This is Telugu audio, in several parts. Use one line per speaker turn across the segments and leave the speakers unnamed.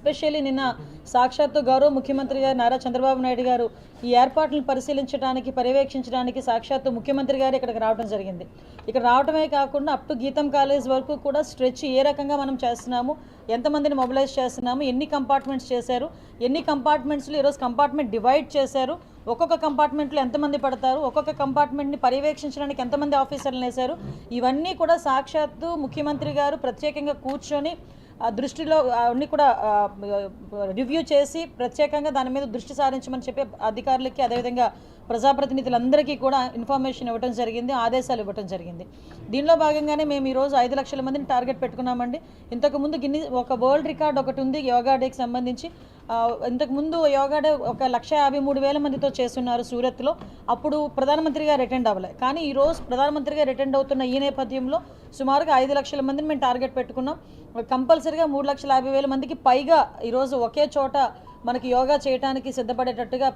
ఎస్పెషల్లీ నిన్న సాక్షాత్తు గౌరవ ముఖ్యమంత్రి గారు నారా చంద్రబాబు నాయుడు గారు ఈ ఏర్పాట్లను పరిశీలించడానికి పర్యవేక్షించడానికి సాక్షాత్తు ముఖ్యమంత్రి గారు ఇక్కడికి రావడం జరిగింది. ఇక్కడ రావడమే కాకుండా అప్ టు గీతం కాలేజ్ వరకు కూడా స్ట్రెచ్ ఏ రకంగా మనం చేస్తున్నాము, ఎంతమందిని మొబిలైజ్ చేస్తున్నాము, ఎన్ని కంపార్ట్మెంట్స్ చేశారు, ఎన్ని కంపార్ట్మెంట్స్లో ఈరోజు కంపార్ట్మెంట్ డివైడ్ చేశారు, ఒక్కొక్క కంపార్ట్మెంట్లో ఎంతమంది పడతారు, ఒక్కొక్క కంపార్ట్మెంట్ని పర్యవేక్షించడానికి ఎంతమంది ఆఫీసర్లు వేశారు, ఇవన్నీ కూడా సాక్షాత్తు ముఖ్యమంత్రి గారు ప్రత్యేకంగా కూర్చొని దృష్టిలో అన్నీ కూడా రివ్యూ చేసి ప్రత్యేకంగా దాని మీద దృష్టి సారించమని చెప్పి అధికారులకి అదేవిధంగా ప్రజాప్రతినిధులందరికీ కూడా ఇన్ఫర్మేషన్ ఇవ్వడం జరిగింది, ఆదేశాలు ఇవ్వడం జరిగింది. దీనిలో భాగంగానే మేము ఈరోజు 5 లక్షల మందిని టార్గెట్ పెట్టుకున్నామండి. ఇంతకుముందు ఒక వరల్డ్ రికార్డ్ ఒకటి ఉంది యోగా డేకి సంబంధించి. ఇంతకుముందు యోగా డే 1,53,000 మందితో చేస్తున్నారు సూరత్లో. అప్పుడు ప్రధానమంత్రి గారు అటెండ్ అవ్వలే. కానీ ఈరోజు ప్రధానమంత్రి గారు అటెండ్ అవుతున్న ఈ నేపథ్యంలో సుమారుగా 5 లక్షల మందిని మేము టార్గెట్ పెట్టుకున్నాం. కంపల్సరీగా 3,50,000 మందికి పైగా ఈరోజు ఒకే చోట మనకి యోగా చేయడానికి సిద్ధపడేటట్టుగా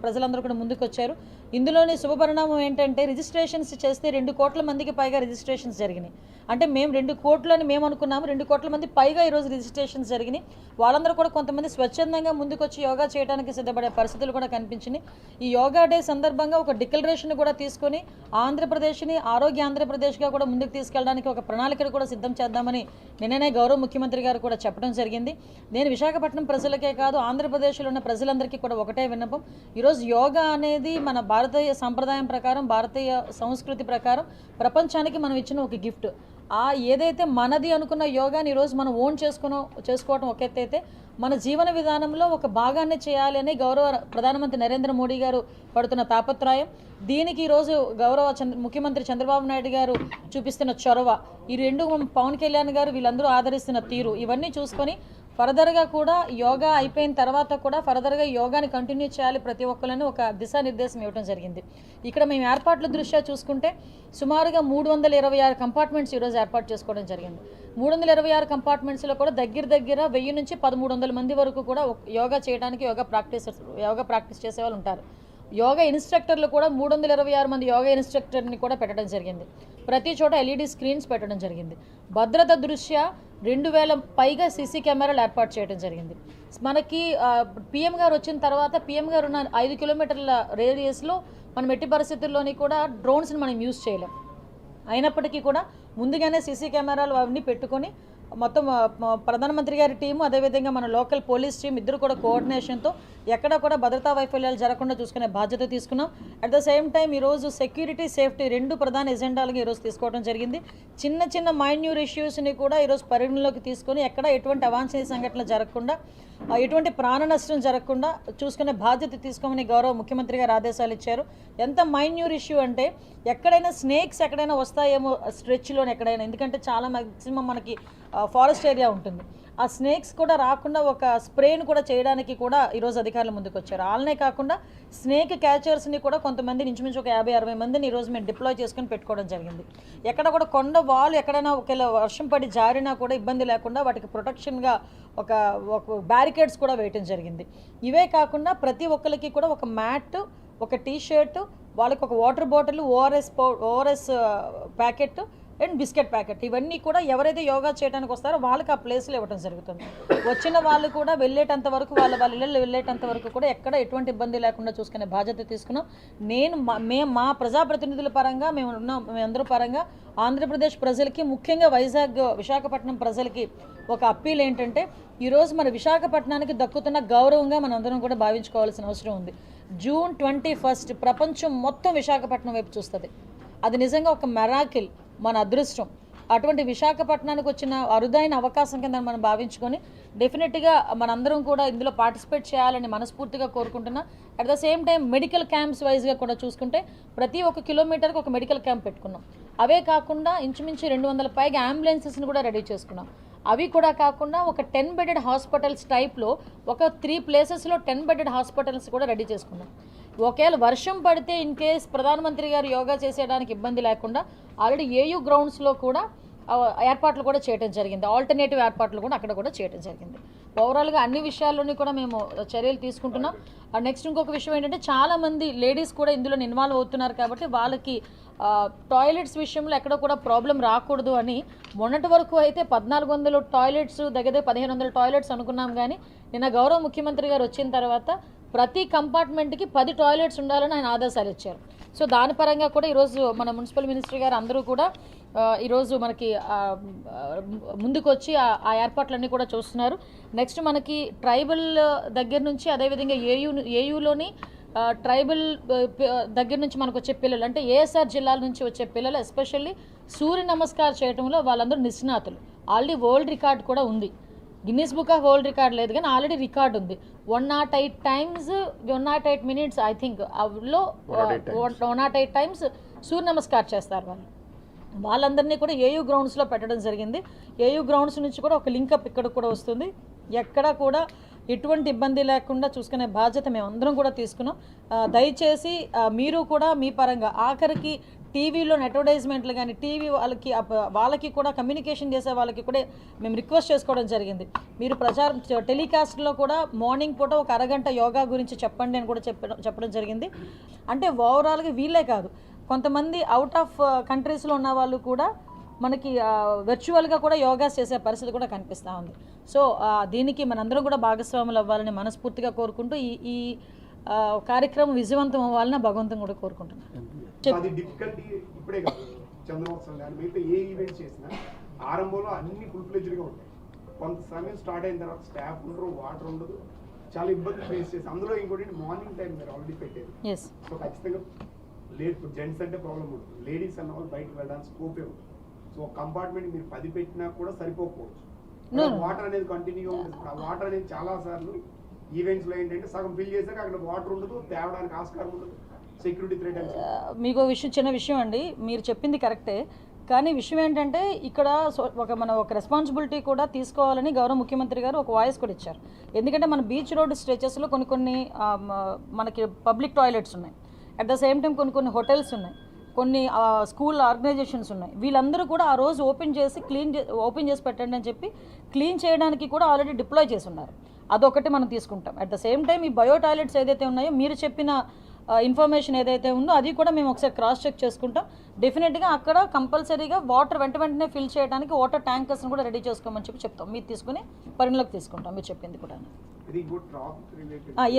ప్రజలందరూ కూడా ముందుకు వచ్చారు. ఇందులోని శుభపరిణామం ఏంటంటే రిజిస్ట్రేషన్స్ చేస్తే 2 కోట్ల మందికి పైగా రిజిస్ట్రేషన్స్ జరిగినాయి. అంటే మేము 2 కోట్లని మేము అనుకున్నాము, 2 కోట్ల మంది పైగా ఈరోజు రిజిస్ట్రేషన్స్ జరిగినాయి. వాళ్ళందరూ కూడా కొంతమంది స్వచ్ఛందంగా ముందుకు వచ్చి యోగా చేయడానికి సిద్ధపడే పరిస్థితులు కూడా కనిపించినాయి. ఈ యోగా డే సందర్భంగా ఒక డిక్లరేషన్ కూడా తీసుకొని ఆంధ్రప్రదేశ్ని ఆరోగ్య ఆంధ్రప్రదేశ్గా కూడా ముందుకు తీసుకెళ్ళడానికి ఒక ప్రణాళికను కూడా సిద్ధం చేద్దామని నిన్ననే గౌరవ ముఖ్యమంత్రి గారు కూడా చెప్పడం జరిగింది. నేను విశాఖపట్నం ప్రజలకే కాదు ఆంధ్రప్రదేశ్లో ఉన్న ప్రజలందరికీ కూడా ఒకటే విన్నపం, ఈరోజు యోగా అనేది మన భారతీయ సంప్రదాయం ప్రకారం, భారతీయ సంస్కృతి ప్రకారం ప్రపంచానికి మనం ఇచ్చిన ఒక గిఫ్ట్. ఏదైతే మనది అనుకున్న యోగాని ఈరోజు మనం ఓన్ చేసుకోవడం ఒక ఎత్తైతే మన జీవన విధానంలో ఒక భాగాన్ని చేయాలి అని గౌరవ ప్రధానమంత్రి నరేంద్ర మోడీ గారు పడుతున్న తాపత్రయం, దీనికి ఈరోజు గౌరవ ముఖ్యమంత్రి చంద్రబాబు నాయుడు గారు చూపిస్తున్న చొరవ, ఈ రెండు పవన్ కళ్యాణ్ గారు వీళ్ళందరూ ఆదరిస్తున్న తీరు, ఇవన్నీ చూసుకొని ఫర్దర్గా కూడా యోగా అయిపోయిన తర్వాత కూడా ఫర్దర్గా యోగాని కంటిన్యూ చేయాలి ప్రతి ఒక్కరిని ఒక దిశానిర్దేశం ఇవ్వడం జరిగింది. ఇక్కడ మేము ఏర్పాట్ల దృష్ట్యా చూసుకుంటే సుమారుగా 326 కంపార్ట్మెంట్స్ ఈరోజు ఏర్పాటు చేసుకోవడం జరిగింది. 326 కంపార్ట్మెంట్స్లో కూడా దగ్గర 1000 నుంచి 1300 మంది వరకు కూడా యోగా చేయడానికి యోగా ప్రాక్టీస్ చేసే వాళ్ళు ఉంటారు. యోగా ఇన్స్ట్రక్టర్లు కూడా 326 మంది యోగా ఇన్స్ట్రక్టర్ని కూడా పెట్టడం జరిగింది. ప్రతి చోట ఎల్ఈడి స్క్రీన్స్ పెట్టడం జరిగింది. భద్రత దృష్ట్యా 2000 పైగా సీసీ కెమెరాలు ఏర్పాటు చేయడం జరిగింది. మనకి పీఎం గారు వచ్చిన తర్వాత పీఎం గారు ఉన్న 5 కిలోమీటర్ల రేడియస్లో మనం ఎట్టి పరిస్థితుల్లోని కూడా డ్రోన్స్ని మనం యూజ్ చేయలేం. అయినప్పటికీ కూడా ముందుగానే సీసీ కెమెరాలు అవన్నీ పెట్టుకొని మొత్తం ప్రధానమంత్రి గారి టీము అదేవిధంగా మన లోకల్ పోలీస్ టీం ఇద్దరు కూడా కోఆర్డినేషన్తో ఎక్కడ కూడా భద్రతా వైఫల్యాలు జరగకుండా చూసుకునే బాధ్యత తీసుకున్నాం. అట్ ద సేమ్ టైం ఈరోజు సెక్యూరిటీ, సేఫ్టీ 2 ప్రధాన ఎజెండాలుగా ఈరోజు తీసుకోవడం జరిగింది. చిన్న మైన్యూర్ ఇష్యూస్ని కూడా ఈరోజు పరిగణలోకి తీసుకొని ఎక్కడ ఎటువంటి అవాంఛనీయ సంఘటనలు జరగకుండా, ఎటువంటి ప్రాణ నష్టం జరగకుండా చూసుకునే బాధ్యత తీసుకోమని గౌరవ ముఖ్యమంత్రి గారు ఆదేశాలు ఇచ్చారు. ఎంత మైన్యూర్ ఇష్యూ అంటే ఎక్కడైనా స్నేక్స్ ఎక్కడైనా వస్తాయేమో స్ట్రెచ్లోనే ఎక్కడైనా, ఎందుకంటే చాలా మ్యాక్సిమం మనకి ఫారెస్ట్ ఏరియా ఉంటుంది. ఆ స్నేక్స్ కూడా రాకుండా ఒక స్ప్రేను కూడా చేయడానికి కూడా ఈరోజు అధికారులు ముందుకు వచ్చారు. వాళ్ళనే కాకుండా స్నేక్ క్యాచర్స్ని కూడా కొంతమంది ఇంచుమించు ఒక 50-60 మందిని ఈరోజు మేము డిప్లాయ్ చేసుకుని పెట్టుకోవడం జరిగింది. ఎక్కడ కూడా కొండ వాళ్ళు ఎక్కడైనా ఒకవేళ వర్షం పడి జారినా కూడా ఇబ్బంది లేకుండా వాటికి ప్రొటెక్షన్గా ఒక బ్యారికేడ్స్ కూడా వేయటం జరిగింది. ఇవే కాకుండా ప్రతి ఒక్కరికి కూడా ఒక మ్యాట్, ఒక టీషర్టు, వాళ్ళకి ఒక water bottle, ORS packet and biscuit packet, ఇవన్నీ కూడా ఎవరైతే యోగా చేయడానికి వస్తారో వాళ్ళకి ఆ ప్లేస్లో ఇవ్వడం జరుగుతుంది. వచ్చిన వాళ్ళు కూడా వెళ్ళేటంత వరకు వాళ్ళ ఇళ్ళల్లో వెళ్ళేటంత వరకు కూడా ఎక్కడ ఎటువంటి ఇబ్బంది లేకుండా చూసుకునే బాధ్యత తీసుకున్నాం. మేము మా ప్రజాప్రతినిధుల పరంగా మేమందరూ పరంగా ఆంధ్రప్రదేశ్ ప్రజలకి, ముఖ్యంగా విశాఖపట్నం ప్రజలకి ఒక అప్పీల్ ఏంటంటే ఈరోజు మన విశాఖపట్నానికి దక్కుతున్న గౌరవంగా మనందరం కూడా భావించుకోవాల్సిన అవసరం ఉంది. జూన్ 21 ప్రపంచం మొత్తం విశాఖపట్నం వైపు చూస్తుంది. అది నిజంగా ఒక మెరాకిల్, మన అదృష్టం. అటువంటి విశాఖపట్నానికి వచ్చిన అరుదైన అవకాశం కింద మనం భావించుకొని డెఫినెట్గా మనందరం కూడా ఇందులో పార్టిసిపేట్ చేయాలని మనస్ఫూర్తిగా కోరుకుంటున్నా. At the same time medical camps వైజ్గా కూడా చూసుకుంటే ప్రతి 1 కిలోమీటర్కి ఒక మెడికల్ క్యాంప్ పెట్టుకున్నాం. అవే కాకుండా ఇంచుమించు 200 పైగా అంబులెన్సెస్ని కూడా రెడీ చేసుకున్నాం. అవి కూడా కాకుండా ఒక 10 బెడెడ్ హాస్పిటల్స్ టైప్లో ఒక 3 ప్లేసెస్లో 10 బెడెడ్ హాస్పిటల్స్ కూడా రెడీ చేసుకున్నాం. ఒకవేళ వర్షం పడితే ఇన్ కేస్ ప్రధానమంత్రి గారు యోగా చేసేయడానికి ఇబ్బంది లేకుండా ఆల్రెడీ ఏయూ గ్రౌండ్స్లో కూడా ఏర్పాట్లు కూడా చేయడం జరిగింది. ఆల్టర్నేటివ్ ఏర్పాట్లు కూడా అక్కడ కూడా చేయడం జరిగింది. ఓవరాల్గా అన్ని విషయాల్లోని కూడా మేము చర్యలు తీసుకుంటున్నాం. నెక్స్ట్ ఇంకొక విషయం ఏంటంటే చాలామంది లేడీస్ కూడా ఇందులో ఇన్వాల్వ్ అవుతున్నారు కాబట్టి వాళ్ళకి టాయిలెట్స్ విషయంలో ఎక్కడ కూడా ప్రాబ్లం రాకూడదు అని మొన్నటి వరకు అయితే 1400 టాయిలెట్స్ దగ్గర 1500 టాయిలెట్స్ అనుకున్నాం. కానీ నిన్న గౌరవ ముఖ్యమంత్రి గారు వచ్చిన తర్వాత ప్రతి కంపార్ట్మెంట్కి 10 టాయిలెట్స్ ఉండాలని ఆయన ఆదేశాలు ఇచ్చారు. సో దాని పరంగా కూడా ఈరోజు మన మున్సిపల్ మినిస్టర్ గారు అందరూ కూడా ఈరోజు మనకి ముందుకు వచ్చి ఆ ఏర్పాట్లన్నీ కూడా చూస్తున్నారు. నెక్స్ట్ మనకి ట్రైబల్ దగ్గర నుంచి అదేవిధంగా ఏయూలోని ట్రైబల్ దగ్గర నుంచి మనకు వచ్చే పిల్లలు అంటే ఏఎస్ఆర్ జిల్లాల నుంచి వచ్చే పిల్లలు ఎస్పెషల్లీ సూర్య నమస్కారం చేయడంలో వాళ్ళందరూ నిష్ణాతులు. ఆల్రెడీ వరల్డ్ రికార్డ్ కూడా ఉంది. Guinness book of world record లేదు కానీ ఆల్రెడీ రికార్డ్ ఉంది. 108 times 108 minutes ఐ థింక్ లో 108 times సూర్య నమస్కారం చేస్తారు వాళ్ళందరినీ కూడా ఏయూ గ్రౌండ్స్లో పెట్టడం జరిగింది. ఏయూ గ్రౌండ్స్ నుంచి కూడా ఒక లింకప్ ఇక్కడ కూడా వస్తుంది. ఎక్కడా కూడా ఎటువంటి ఇబ్బంది లేకుండా చూసుకునే బాధ్యత మేమందరం కూడా తీసుకున్నాం. దయచేసి మీరు కూడా మీ పరంగా ఆఖరికి టీవీలో అడ్వర్టైజ్మెంట్లు కానీ టీవీ వాళ్ళకి కూడా కమ్యూనికేషన్ చేసే వాళ్ళకి కూడా మేము రిక్వెస్ట్ చేసుకోవడం జరిగింది. మీరు టెలికాస్ట్లో కూడా మార్నింగ్ పూట ఒక అరగంట యోగా గురించి చెప్పండి అని కూడా చెప్పడం జరిగింది. అంటే ఓవరాల్గా వీళ్ళే కాదు, కొంతమంది అవుట్ ఆఫ్ కంట్రీస్లో ఉన్న వాళ్ళు కూడా మనకి వర్చువల్గా కూడా యోగా చేసే పరిస్థితి కూడా కనిపిస్తూ ఉంది. సో దీనికి మనందరం కూడా భాగస్వాములు అవ్వాలని మనస్ఫూర్తిగా కోరుకుంటూ ఈ కార్యక్రమం విజయవంతం అవ్వాలని భగవంతం కూడా కోరుకుంటున్నాను.
ఇప్పుడే కాదు చంద్రోత్సవం కానీ మిగతా ఏ ఈవెంట్ చేసినా ఆరంభంలో అన్ని ఫుల్ ఫ్లెడ్జ్డ్గా ఉంటాయి. కొంత సమయం స్టార్ట్ అయిన తర్వాత స్టాఫ్ ఉండరు, వాటర్ ఉండదు, చాలా ఇబ్బంది ఫేస్ చేసి అందులో ఇంకోటి మార్నింగ్ టైం మీరు ఆల్రెడీ పెట్టారు. సో ఖచ్చితంగా జెంట్స్ అంటే ప్రాబ్లం ఉంటుంది, లేడీస్ అన్న వాళ్ళు బయటకు వెళ్ళడానికి స్కోపే ఉంటుంది. సో కంపార్ట్మెంట్ మీరు 10 పెట్టినా కూడా సరిపోకపోవచ్చు. వాటర్ అనేది కంటిన్యూగా ఉంటుంది. ఆ వాటర్ అనేది చాలా సార్లు ఈవెంట్స్ లో ఏంటంటే సగం ఫిల్ చేశాక అక్కడ వాటర్ ఉండదు, తేవడానికి ఆస్కారం ఉండదు, సెక్యూరిటీ థ్రెట్ అని.
మీకు చిన్న విషయం అండి, మీరు చెప్పింది కరెక్టే. కానీ విషయం ఏంటంటే ఇక్కడ ఒక రెస్పాన్సిబిలిటీ కూడా తీసుకోవాలని గౌరవ ముఖ్యమంత్రి గారు ఒక వాయిస్ కూడా ఇచ్చారు. ఎందుకంటే మన బీచ్ రోడ్ స్ట్రెచెస్లో కొన్ని మనకి పబ్లిక్ టాయిలెట్స్ ఉన్నాయి. అట్ ద సేమ్ టైం కొన్ని హోటల్స్ ఉన్నాయి, కొన్ని స్కూల్ ఆర్గనైజేషన్స్ ఉన్నాయి. వీళ్ళందరూ కూడా ఆ రోజు ఓపెన్ చేసి పెట్టండి అని చెప్పి క్లీన్ చేయడానికి కూడా ఆల్రెడీ డిప్లాయ్ చేసి ఉన్నారు. అదొకటి మనం తీసుకుంటాం. అట్ ద సేమ్ టైం ఈ బయో టాయిలెట్స్ ఏదైతే ఉన్నాయో మీరు చెప్పిన ఇన్ఫర్మేషన్ ఏదైతే ఉందో అది కూడా మేము ఒకసారి క్రాస్ చెక్ చేసుకుంటాం. డెఫినెట్గా అక్కడ కంపల్సరీగా వాటర్ వెంటనే ఫిల్ చేయడానికి వాటర్ ట్యాంకర్స్ని కూడా రెడీ చేసుకోమని చెప్తాం. మీరు తీసుకుని పరిణలోకి తీసుకుంటాం మీరు చెప్పింది కూడా.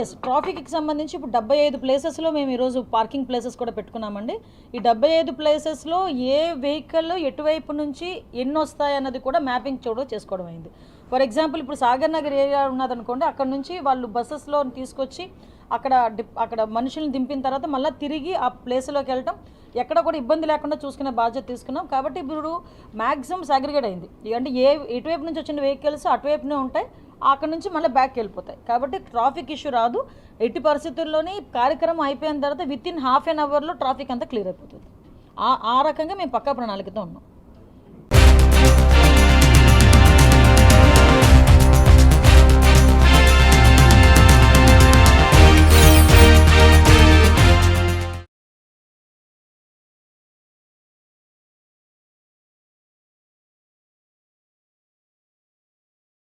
ఎస్, ట్రాఫిక్కి సంబంధించి ఇప్పుడు 75 ప్లేసెస్లో మేము ఈరోజు పార్కింగ్ ప్లేసెస్ కూడా పెట్టుకున్నామండి. ఈ 75 ప్లేసెస్లో ఏ వెహికల్ ఎటువైపు నుంచి ఎన్ని వస్తాయన్నది కూడా మ్యాపింగ్ చేసుకోవడం అయింది. ఫర్ ఎగ్జాంపుల్ ఇప్పుడు సాగర్ నగర్ ఏరియా ఉన్నదనుకోండి, అక్కడ నుంచి వాళ్ళు బస్సెస్లో తీసుకొచ్చి అక్కడ మనుషులను దింపిన తర్వాత మళ్ళీ తిరిగి ఆ ప్లేస్లోకి వెళ్ళటం ఎక్కడ కూడా ఇబ్బంది లేకుండా చూసుకునే బాధ్యత తీసుకున్నాం. కాబట్టి ఇప్పుడు మ్యాక్సిమం సాగ్రిగేట్ అయింది. అంటే ఎటువైపు నుంచి వచ్చిన వెహికల్స్ అటువైపునే ఉంటాయి, అక్కడ నుంచి మళ్ళీ బ్యాక్ వెళ్ళిపోతాయి. కాబట్టి ట్రాఫిక్ ఇష్యూ రాదు. ఎట్టి పరిస్థితుల్లోని కార్యక్రమం అయిపోయిన తర్వాత విత్ ఇన్ ½ an hourలో ట్రాఫిక్ అంతా క్లియర్ అయిపోతుంది. ఆ రకంగా మేము పక్కా ప్రణాళికతో ఉన్నాం.